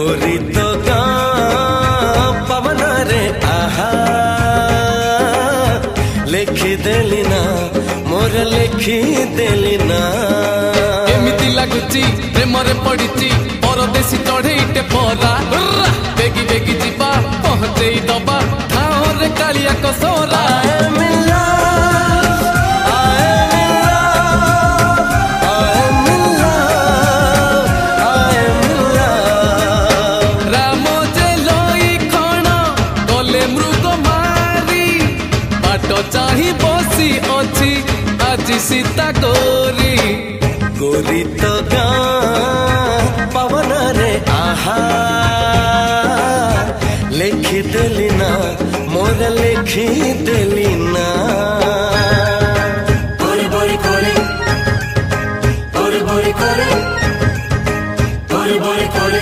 गोरी तो गाँ पवन रे आहा लिखी देली ना मोर लिखी देली ना एमिति लागुची प्रेमरे पड़िची परदेसी चढ़ेईटे परा बेगी बेगी जीवा पहुंचई दबा ठाओरे कालिया कसोरा चाही बसी अच्छी आज सीता गोरी गोरी तो गाँ पवन रे आहा लिखी देली ना मोर लिखी देली